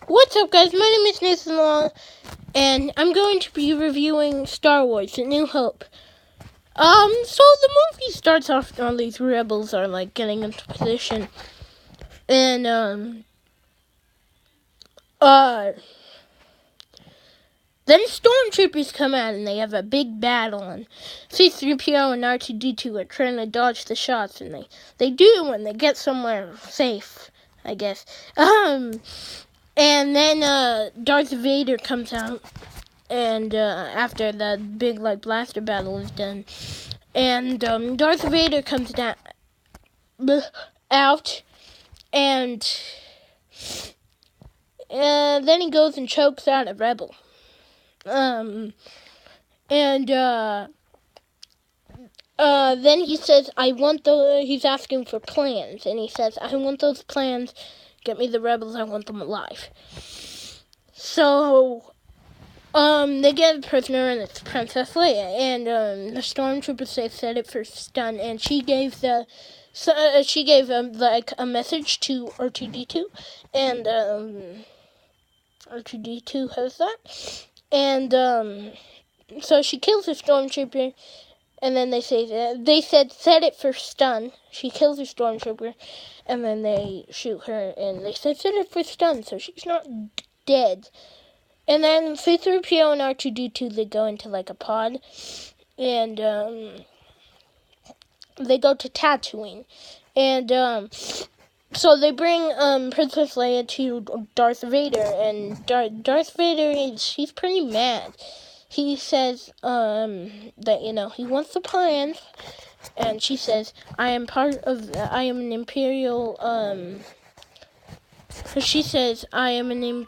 What's up, guys? My name is Nathan Long, and I'm going to be reviewing Star Wars: A New Hope. So the movie starts off on these rebels are like getting into position, and then stormtroopers come out and they have a big battle, and C-3PO and R2-D2 are trying to dodge the shots, and they do, and they get somewhere safe, I guess. And then Darth Vader comes out. And after the big blaster battle is done, and Darth Vader comes down out, and then he goes and chokes out a rebel. And then he says, he's asking for plans, and he says, I want those plans. Get me the rebels. I want them alive. So they get a prisoner, and it's Princess Leia, and the stormtroopers say set it for stun, and she gave a message to R2-D2, and R2-D2 has that, and so she kills the stormtrooper, and then they said set it for stun. She kills the stormtrooper, and then they shoot her, and they said set it for stun, so she's not dead. And then C-3PO and R2-D2, they go into a pod, and they go to Tatooine. And so they bring Princess Leia to Darth Vader, and Darth Vader, he's pretty mad. He says that, he wants the plans, and she says, I am an Imperial, she says, I'm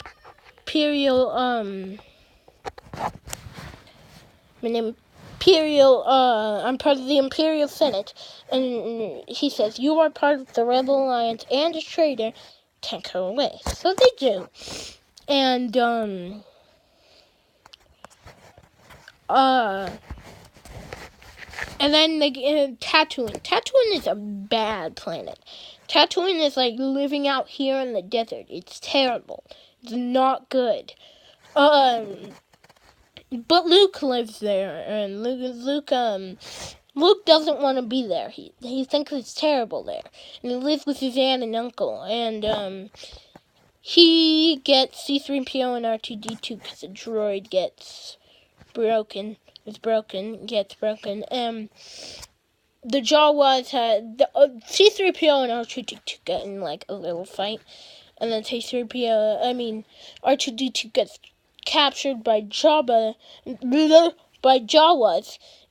part of the Imperial Senate, and he says, you are part of the Rebel Alliance and a traitor, take her away. So they do. And, and then they get Tatooine. Tatooine is a bad planet. Tatooine is like living out here in the desert. It's terrible. It's not good. But Luke lives there, and Luke doesn't want to be there. He thinks it's terrible there, and he lives with his aunt and uncle, and he gets C-3PO and R2-D2 because the droid gets broken. The Jawas C-3PO and R2-D2 get in a little fight, and then R2-D2 gets captured by Jawas,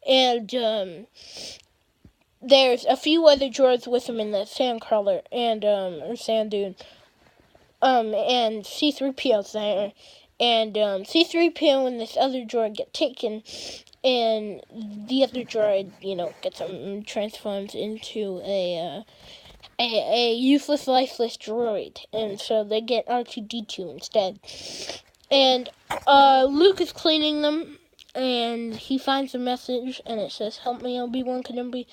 and there's a few other droids with him in the sandcrawler or sand dune, and C-3PO's there, and C-3PO and this other droid get taken, and the other droid, gets transforms into a useless, lifeless droid, and so they get R2-D2 instead. And Luke is cleaning them, and he finds a message, and it says, help me, Obi-Wan Kenobi,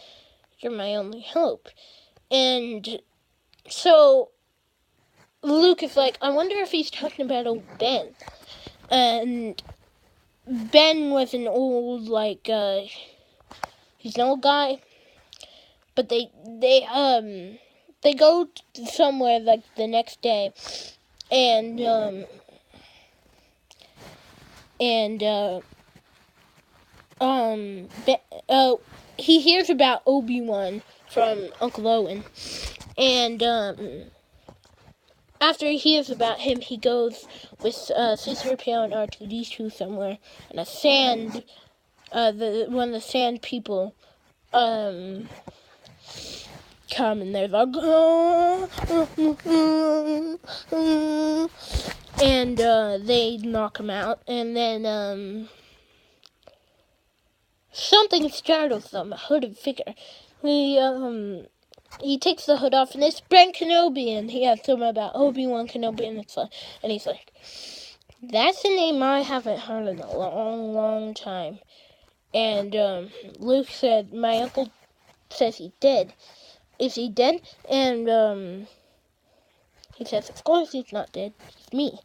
you're my only hope. And so Luke is like, I wonder if he's talking about old Ben. And Ben was an old, he's an old guy, but they go somewhere, the next day, and he hears about Obi-Wan from Uncle Owen, and after he hears about him, he goes with C-3PO and R2-D2 somewhere, and one of the sand people come, and they're like, and they knock him out, and then something startles them, a hooded figure. He takes the hood off, and it's Ben Kenobi, and he asks him about Obi-Wan Kenobi, and he's like, that's a name I haven't heard in a long, long time. And Luke said, my uncle says he's dead. Is he dead? And He says, of course he's not dead. It's me.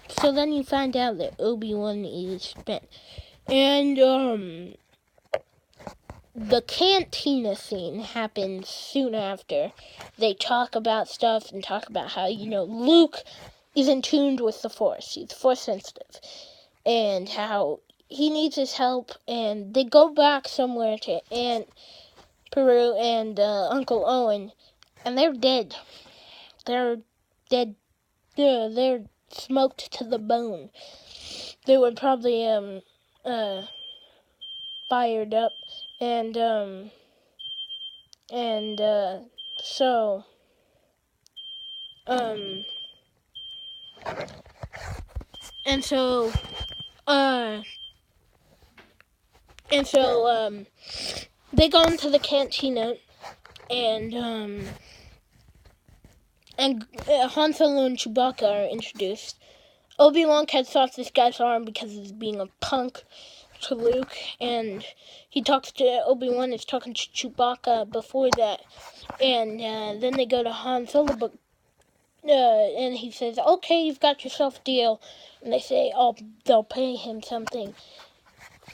So then you find out that Obi-Wan is spent. And, the cantina scene happens soon after. They talk about stuff and talk about how, Luke is in tune with the Force. He's Force sensitive. And how he needs his help. And they go back somewhere to Aunt Peru and Uncle Owen. And they're dead. They're dead. They're smoked to the bone. They were probably, fired up. And so, they go into the cantina, and Han Solo and Chewbacca are introduced. Obi-Wan cuts off this guy's arm because he's being a punk to Luke, and Obi-Wan is talking to Chewbacca before that, and then they go to Han Solo, but and he says, okay, you've got yourself a deal, and they say, they'll pay him something,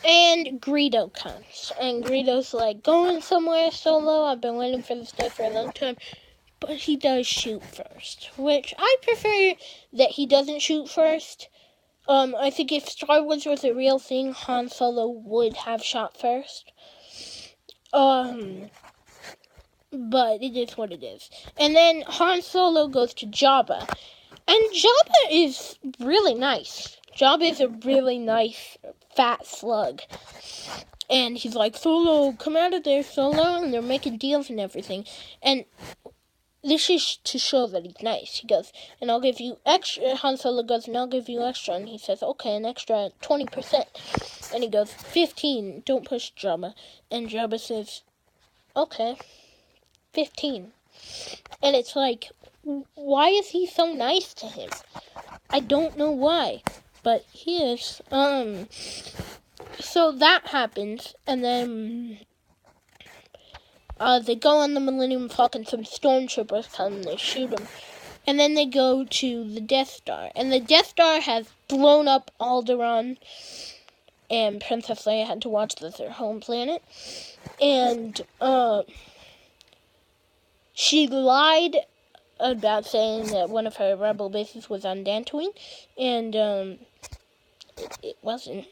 and Greedo comes, and Greedo's like, going somewhere, Solo, I've been waiting for this day for a long time, but he does shoot first, which I prefer that he doesn't shoot first. I think if Star Wars was a real thing, Han Solo would have shot first. But it is what it is. And then Han Solo goes to Jabba. And Jabba is really nice. Jabba is a really nice, fat slug. And he's like, Solo, come out of there, Solo. And they're making deals and everything. And this is to show that he's nice. He goes, and I'll give you extra. Han Solo goes, and I'll give you extra. And he says, okay, an extra 20%. And he goes, 15. Don't push Jabba. And Jabba says, okay, 15. And it's like, why is he so nice to him? I don't know why, but he is. So that happens, and then they go on the Millennium Falcon, some stormtroopers come and they shoot them. And then they go to the Death Star. And the Death Star has blown up Alderaan. And Princess Leia had to watch this, their home planet. And she lied about saying that one of her rebel bases was on Dantooine. And it wasn't.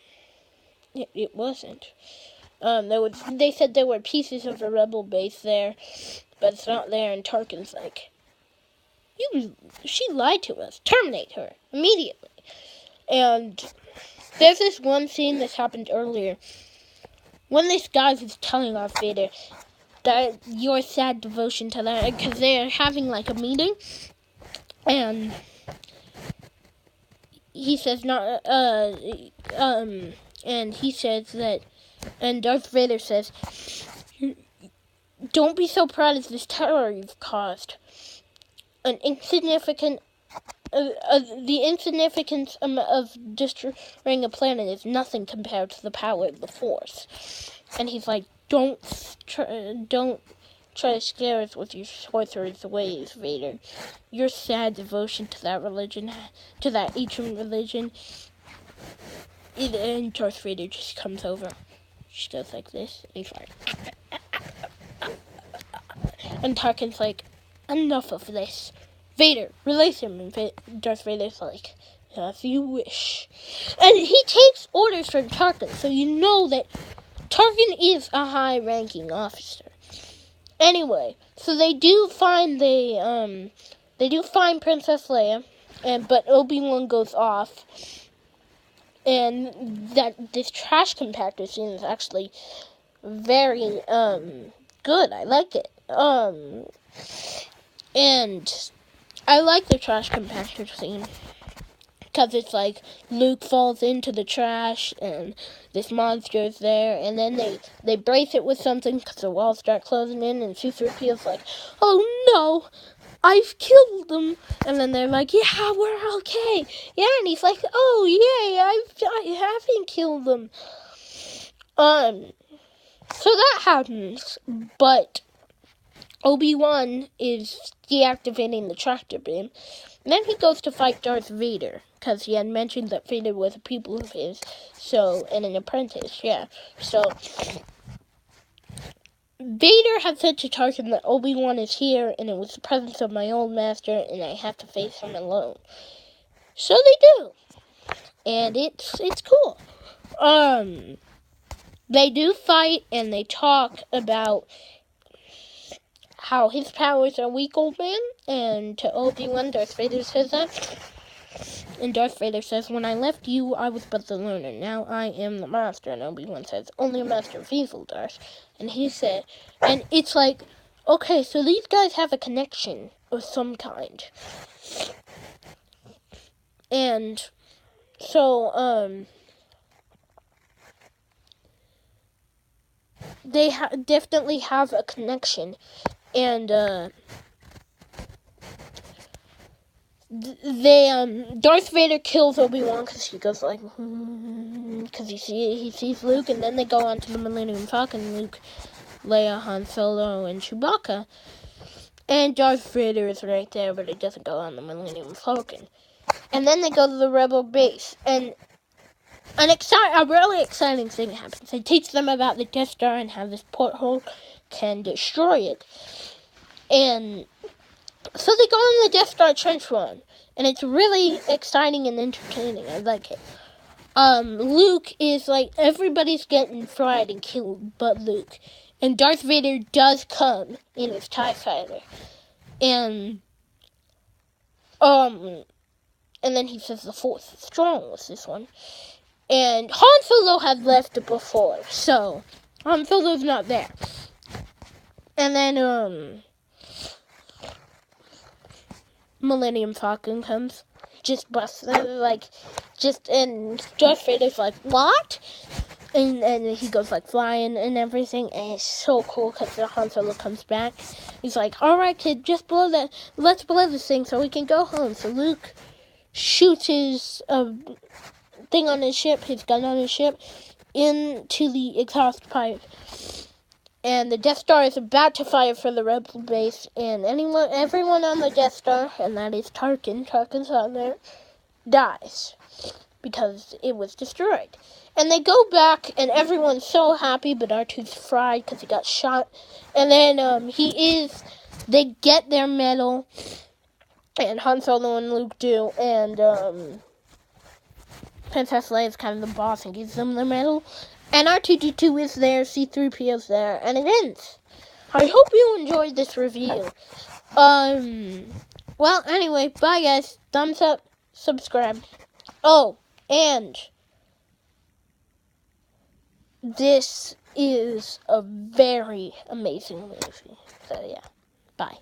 It wasn't. They said there were pieces of a rebel base there, but it's not there, and Tarkin's like, she lied to us. Terminate her immediately. And there's this one scene that happened earlier. One of these guys is telling Darth Vader that your sad devotion to that, because they're having like a meeting, and he says and he says that, and Darth Vader says, don't be so proud of this terror you've caused. The insignificance of destroying a planet is nothing compared to the power of the Force. And he's like, don't try to scare us with your sorcerer's ways, Vader. Your sad devotion to that religion, to that ancient religion. And Darth Vader just comes over. She goes like this, and he's like, and Tarkin's like, enough of this. Vader, release him. And Darth Vader's like, if you wish. And he takes orders from Tarkin, so you know that Tarkin is a high-ranking officer. Anyway, so they do find Princess Leia, but Obi-Wan goes off. And this trash compactor scene is actually very good. I like it. And I like the trash compactor scene because it's like Luke falls into the trash and this monster is there, and then they brace it with something because the walls start closing in, and C-3PO's like, oh no, I've killed them. And then they're like, yeah, we're okay. Yeah, and he's like, oh yay, I haven't killed them. So that happens, but Obi-Wan is deactivating the tractor beam, Then he goes to fight Darth Vader, because he had mentioned that Vader was a pupil of his, and an apprentice, yeah. So, Vader had said to Tarkin that Obi-Wan is here, and it was the presence of my old master, and I have to face him alone. So they do, and it's cool. They do fight, and they talk about how his powers are weak, old man, and to Obi-Wan, Darth Vader says that. And Darth Vader says, when I left you, I was but the learner. Now I am the master. And Obi-Wan says, only a master of evil, Darth. And he said, and it's like, okay, so these guys have a connection of some kind. And so, they definitely have a connection. And, Darth Vader kills Obi-Wan because he goes like, because he sees Luke, and then they go on to the Millennium Falcon, Luke, Leia, Han Solo, and Chewbacca, and Darth Vader is right there, but he doesn't go on the Millennium Falcon. And then they go to the Rebel base, and a really exciting thing happens. They teach them about the Death Star and how this porthole can destroy it. And so they go on the Death Star trench run, and it's really exciting and entertaining. I like it. Luke is like, everybody's getting fried and killed but Luke. And Darth Vader does come in his TIE Fighter. And then he says the Force is strong with this one. And Han Solo had left before, so Han Solo's not there. And then, Millennium Falcon comes, just busts them, and Darth Vader's like, what? And he goes like flying and everything, and it's so cool because the Han Solo comes back. He's like, alright kid, let's blow this thing so we can go home. So Luke shoots his thing on his ship, his gun on his ship, into the exhaust pipe. And the Death Star is about to fire for the Rebel base, and everyone on the Death Star, and that is Tarkin's on there, dies because it was destroyed. And they go back, and everyone's so happy, but R2's fried because he got shot. And then they get their medal, and Han Solo and Luke do, and Princess Leia is kind of the boss and gives them the medal. And R2-D2 is there, C-3PO's there, and it ends. I hope you enjoyed this review. Well, anyway, bye guys. Thumbs up, subscribe. Oh, and this is a very amazing movie. So yeah, bye.